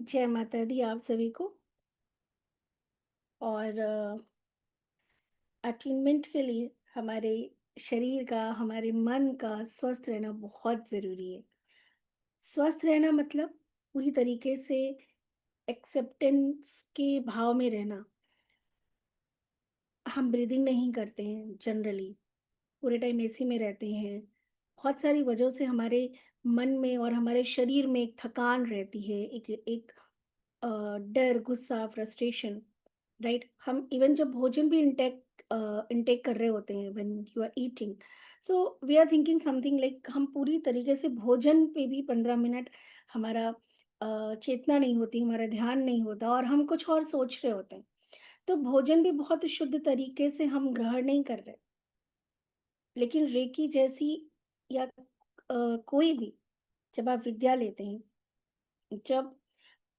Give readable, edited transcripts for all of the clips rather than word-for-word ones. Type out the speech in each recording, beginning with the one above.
जय माता दी आप सभी को। और अटेनमेंट के लिए हमारे शरीर का, हमारे मन का स्वस्थ रहना बहुत ज़रूरी है। स्वस्थ रहना मतलब पूरी तरीके से एक्सेप्टेंस के भाव में रहना। हम ब्रीदिंग नहीं करते हैं जनरली, पूरे टाइम एसी में रहते हैं। बहुत सारी वजहों से हमारे मन में और हमारे शरीर में एक थकान रहती है, एक एक डर, गुस्सा, फ्रस्ट्रेशन, राइट? हम इवन जब भोजन भी इनटेक कर रहे होते हैं, when you are eating, so we are thinking something like, हम पूरी तरीके से भोजन पे भी 15 मिनट हमारा चेतना नहीं होती, हमारा ध्यान नहीं होता और हम कुछ और सोच रहे होते हैं। तो भोजन भी बहुत शुद्ध तरीके से हम ग्रहण नहीं कर रहे। लेकिन रेकी जैसी या कोई भी, जब आप विद्या लेते हैं, जब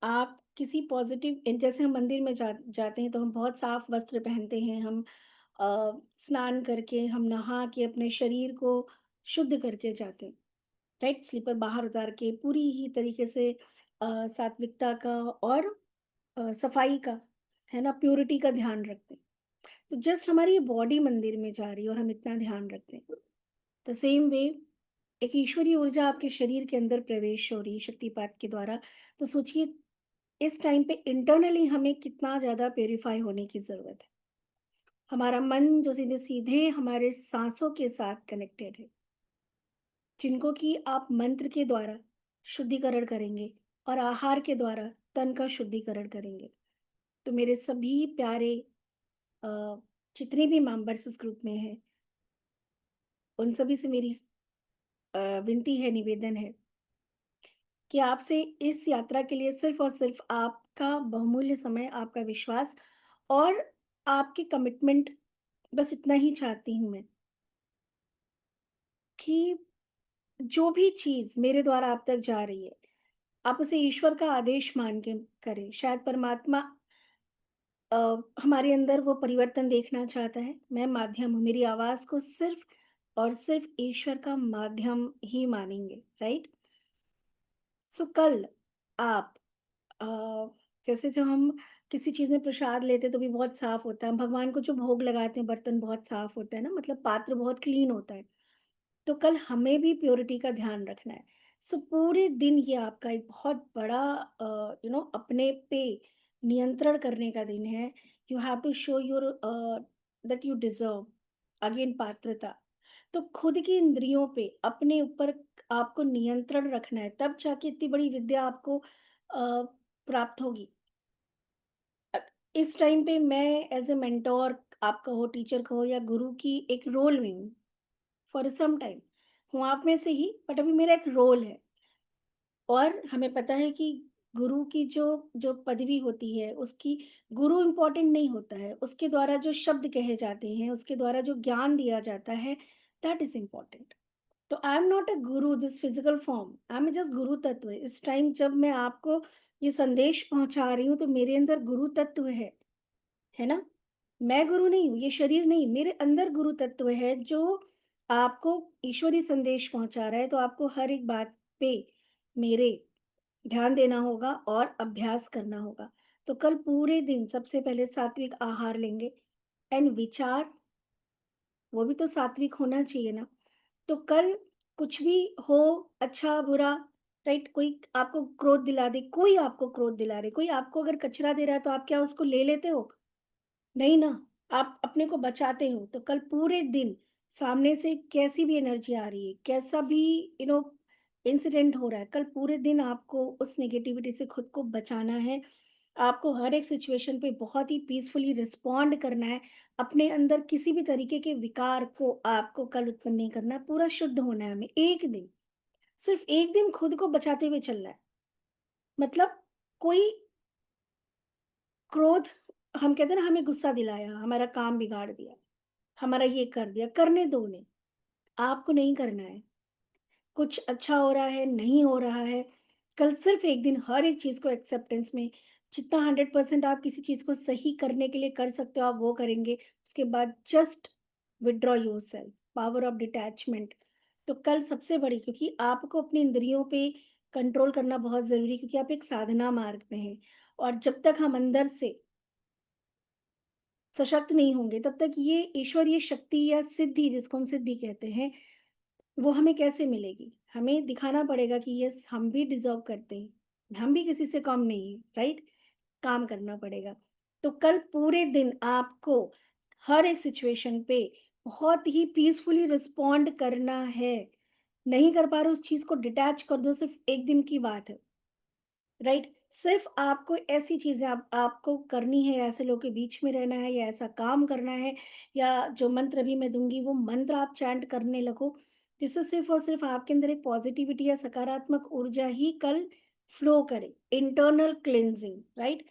आप किसी पॉजिटिव, जैसे हम मंदिर में जाते हैं तो हम बहुत साफ वस्त्र पहनते हैं, हम स्नान करके, हम नहा के अपने शरीर को शुद्ध करके जाते हैं, राइट? स्लीपर बाहर उतार के पूरी ही तरीके से सात्विकता का और सफाई का, है ना, प्योरिटी का ध्यान रखते हैं। तो जस्ट हमारी बॉडी मंदिर में जा रही है और हम इतना ध्यान रखते हैं। द सेम वे, एक ईश्वरीय ऊर्जा आपके शरीर के अंदर प्रवेश हो रही है शक्तिपात के द्वारा। तो सोचिए, इस टाइम पे इंटरनली हमें कितना ज़्यादा प्यूरिफाई होने की ज़रूरत है। हमारा मन जो सीधे सीधे हमारे सांसों के साथ कनेक्टेड है, जिनको कि आप मंत्र के द्वारा शुद्धिकरण करेंगे और आहार के द्वारा तन का शुद्धिकरण करेंगे। तो मेरे सभी प्यारे अ, जितने भी मेंबर्स इस ग्रुप में हैं, उन सभी से मेरी विनती है, निवेदन है कि आपसे इस यात्रा के लिए सिर्फ़ और सिर्फ़ आपका बहुमूल्य समय, आपका विश्वास और आपकी कमिटमेंट, बस इतना ही चाहती हूँ मैं, कि जो भी चीज़ मेरे द्वारा आप तक जा रही है, आप उसे ईश्वर का आदेश मान के करें। शायद परमात्मा अ, हमारे अंदर वो परिवर्तन देखना चाहता है। मैं माध्यम हूँ, मेरी आवाज़ को सिर्फ़ और सिर्फ़ ईश्वर का माध्यम ही मानेंगे, राइट? सो कल आप अ, जैसे जो हम किसी चीज़ में प्रसाद लेते हैं तो भी बहुत साफ होता है। हम भगवान को जो भोग लगाते हैं, बर्तन बहुत साफ होता है ना, मतलब पात्र बहुत क्लीन होता है। तो कल हमें भी प्योरिटी का ध्यान रखना है। सो पूरे दिन ये आपका एक बहुत बड़ा अपने पे नियंत्रण करने का दिन है। You have to show your that you deserve, again पात्रता। तो खुद की इंद्रियों पे, अपने ऊपर आपको नियंत्रण रखना है, तब जाके इतनी बड़ी विद्या आपको प्राप्त होगी। अ, इस टाइम पे मैं एज़ अ मेंटर, आप कहो, टीचर कहो या गुरु की एक रोल में हूँ, फॉर सम टाइम। हूँ आप में से ही, बट अभी मेरा एक रोल है। और हमें पता है कि गुरु की जो जो पदवी होती है, उसकी, गुरु इम्पोर्टेंट नहीं होता है, उसके द्वारा जो शब्द कहे जाते हैं, उसके द्वारा जो ज्ञान दिया जाता है, दैट इज़ इम्पोर्टेंट। तो I am not a Guru this physical form, I am just गुरु तत्व। इस टाइम जब मैं आपको ये संदेश पहुंचा रही हूँ तो मेरे अंदर गुरु तत्व है ना? मैं गुरु नहीं हूँ, ये शरीर नहीं, मेरे अंदर गुरु तत्व है जो आपको ईश्वरीय संदेश पहुंचा रहा है। तो आपको हर एक बात पे मेरे ध्यान देना होगा और अभ्यास करना होगा। तो कल पूरे दिन सबसे पहले सात्विक आहार लेंगे, एंड विचार, वो भी तो सात्विक होना चाहिए ना। तो कल कुछ भी हो, अच्छा बुरा, राइट? कोई आपको क्रोध दिला दे, कोई आपको क्रोध दिला रहे, कोई आपको अगर कचरा दे रहा है तो आप क्या उसको ले लेते हो? नहीं ना, आप अपने को बचाते हो। तो कल पूरे दिन सामने से कैसी भी एनर्जी आ रही है, कैसा भी यू नो इंसिडेंट हो रहा है, कल पूरे दिन आपको उस नेगेटिविटी से खुद को बचाना है। आपको हर एक सिचुएशन पे बहुत ही पीसफुली रिस्पॉन्ड करना है। अपने अंदर किसी भी तरीके के विकार को आपको कल उत्पन्न नहीं करना है, पूरा शुद्ध होना है हमें। एक दिन, सिर्फ एक दिन खुद को बचाते हुए चलना है। मतलब कोई क्रोध, हम कहते हैं ना, हमें गुस्सा दिलाया, हमारा काम बिगाड़ दिया, हमारा ये कर दिया, करने दो उन्हें, आपको नहीं करना है। कुछ अच्छा हो रहा है, नहीं हो रहा है, कल सिर्फ़ एक दिन हर एक चीज़ को एक्सेप्टेंस में, जितना 100% आप किसी चीज़ को सही करने के लिए कर सकते हो, आप वो करेंगे। उसके बाद just withdraw yourself, power of detachment. तो कल सबसे बड़ी, क्योंकि आपको अपनी इंद्रियों पे कंट्रोल करना बहुत ज़रूरी है क्योंकि आप एक साधना मार्ग में हैं और जब तक हम अंदर से सशक्त नहीं होंगे, तब तक ये ईश्वरीय शक्ति या सिद्धि जिसको हम सिद्धि कहते हैं, वो हमें कैसे मिलेगी? हमें दिखाना पड़ेगा कि यस हम भी डिज़र्व करते हैं, हम भी किसी से कम नहीं हैं, राइट? काम करना पड़ेगा। तो कल पूरे दिन आपको हर एक सिचुएशन पे बहुत ही पीसफुली रिस्पॉन्ड करना है। नहीं कर पा रहे उस चीज़ को डिटैच कर दो, सिर्फ़ 1 दिन की बात है। राइट? सिर्फ़ आपको ऐसी चीज़ें आप आपको करनी है, ऐसे लोगों के बीच में रहना है या ऐसा काम करना है या जो मंत्र अभी मैं दूँगी वो मंत्र आप चैंट करने लगो, जिससे सिर्फ़ और सिर्फ़ आपके अंदर एक पॉज़िटिविटी या सकारात्मक ऊर्जा ही कल फ्लो करे। Internal cleansing, right?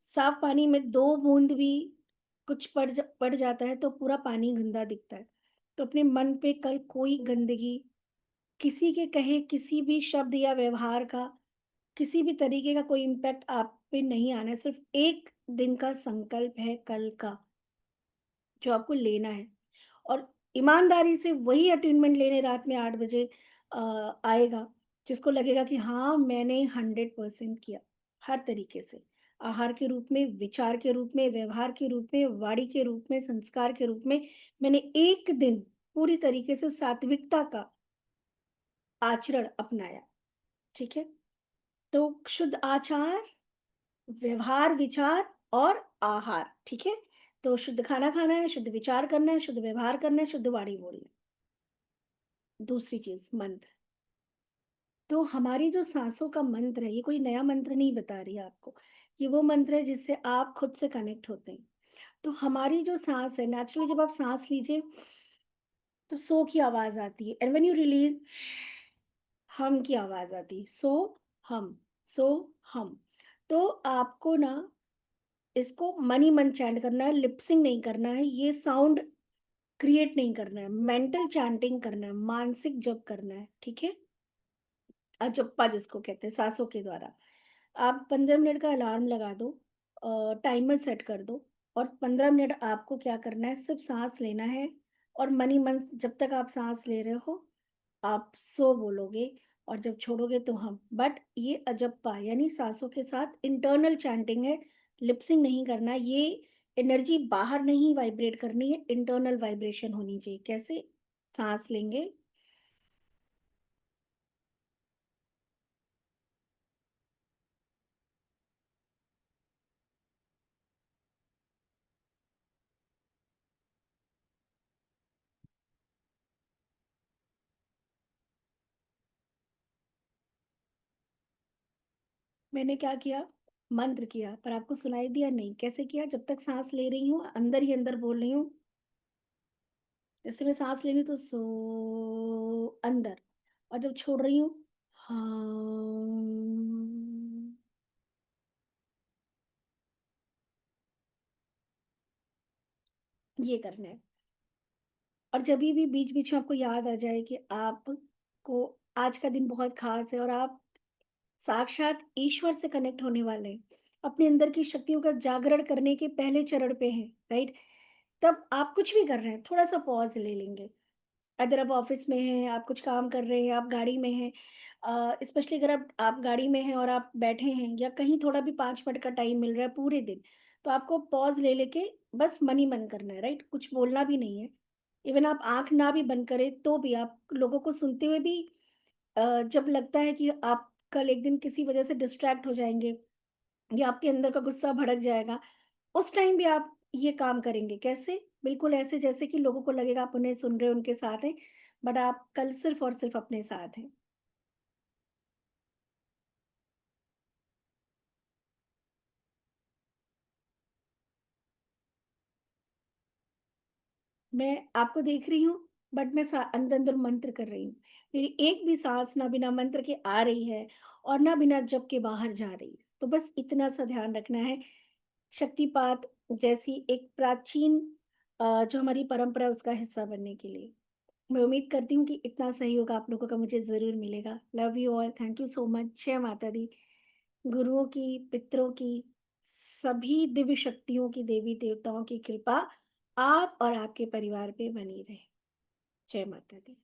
साफ पानी में 2 बूंद भी कुछ पड़ जाता है तो पूरा पानी गंदा दिखता है। तो अपने मन पे कल कोई गंदगी, किसी के कहे किसी भी शब्द या व्यवहार का किसी भी तरीके का कोई इम्पैक्ट आप पे नहीं आना है, सिर्फ़ 1 दिन का संकल्प है कल का, जो आपको लेना है और ईमानदारी से वही अटेनमेंट लेने रात में 8 बजे आएगा, जिसको लगेगा कि हाँ, मैंने 100% किया, हर तरीके से। आहार के रूप में, विचार के रूप में, व्यवहार के रूप में, वाणी के रूप में, संस्कार के रूप में, मैंने 1 दिन पूरी तरीके से सात्विकता का आचरण अपनाया, ठीक है? तो शुद्ध आचार, व्यवहार, विचार और आहार, ठीक है? तो शुद्ध खाना खाना है, शुद्ध विचार करना है, शुद्ध व्यवहार करना है, शुद्ध वाणी बोलनी है। दूसरी चीज़ मंत्र, तो हमारी जो साँसों का मंत्र है, ये कोई नया मंत्र नहीं बता रही है आपको। ये वो मंत्र है जिससे आप खुद से कनेक्ट होते हैं। तो हमारी जो साँस है नेचुरली जब आप साँस लीजिए, तो सो की आवाज़ आती है एंड व्हेन यू रिलीज़ हम की आवाज़ आती है। हम, सो हम। तो आपको ना इसको मन ही मन चैंट करना है, लिप सिंक नहीं करना है, ये साउंड क्रिएट नहीं करना है, मेंटल चैंटिंग करना है, मानसिक जप करना है, ठीक है? अजप्पा जिसको कहते हैं साँसों के द्वारा। आप 15 मिनट का अलार्म लगा दो, टाइमर सेट कर दो और 15 मिनट आपको क्या करना है, सिर्फ़ साँस लेना है और मन ही मन जब तक आप साँस ले रहे हो, आप सो बोलोगे और जब छोड़ोगे तो हम। बट ये अजप्पा यानी साँसों के साथ इंटरनल चैंटिंग है, लिप सिंक नहीं करना है, ये एनर्जी बाहर नहीं वाइब्रेट करनी है, इंटरनल वाइब्रेशन होनी चाहिए। कैसे? साँस लेंगे, मैंने क्या किया? मंत्र किया, पर आपको सुनाई दिया नहीं। कैसे किया? जब तक साँस ले रही हूँ, अंदर ही अंदर बोल रही हूँ। जैसे मैं साँस ले रही हूँ तो अंदर और जब छोड़ रही हूँ, हाँ, ये करना है। और जभी भी बीच-बीच में आपको याद आ जाए कि आपको आज का दिन बहुत ख़ास है और आप साक्षात ईश्वर से कनेक्ट होने वाले हैं। अपने अंदर की शक्तियों का जागरण करने के पहले चरण पे हैं, राइट? तब आप कुछ भी कर रहे हैं, थोड़ा-सा पॉज़ ले लेंगे। अगर आप ऑफ़िस में हैं, आप कुछ काम कर रहे हैं, आप गाड़ी में हैं, स्पेशली अगर आप गाड़ी में हैं और आप बैठे हैं या कहीं थोड़ा भी 5 मिनट का टाइम मिल रहा है पूरे दिन, तो आपको पॉज़ ले लेके बस मन ही मन करना है, राइट? कुछ बोलना भी नहीं है। इवन आप आँख ना भी बंद करें, तो भी आप लोगों को सुनते हुए भी जब लगता है कि आप कल एक दिन किसी वजह से डिस्ट्रैक्ट हो जाएँगे या आपके अंदर का गुस्सा भड़क जाएगा, उस टाइम भी आप ये काम करेंगे। कैसे? बिल्कुल ऐसे जैसे कि लोगों को लगेगा आप उन्हें सुन रहे हो, उनके साथ हैं, बट आप कल सिर्फ़ और सिर्फ़ अपने साथ हैं। मैं आपको देख रही हूँ, बट मैं सा अंदर-अंदर मंत्र कर रही हूँ। मेरी एक भी साँस ना बिना मंत्र के आ रही है और ना बिना जप के बाहर जा रही है। तो बस इतना सा ध्यान रखना है। शक्तिपात जैसी एक प्राचीन जो हमारी परंपरा है उसका हिस्सा बनने के लिए। मैं उम्मीद करती हूँ कि इतना सहयोग आप लोगों का मुझे ज़रूर मिलेगा। Love you all, thank you so much. जय माता दी। गुरुओं की, पितरों की, सभी दिव्य शक्तियों की, देवी-देवताओं की कृपा आप और आपके परिवार पे बनी रहे। जय माता दी।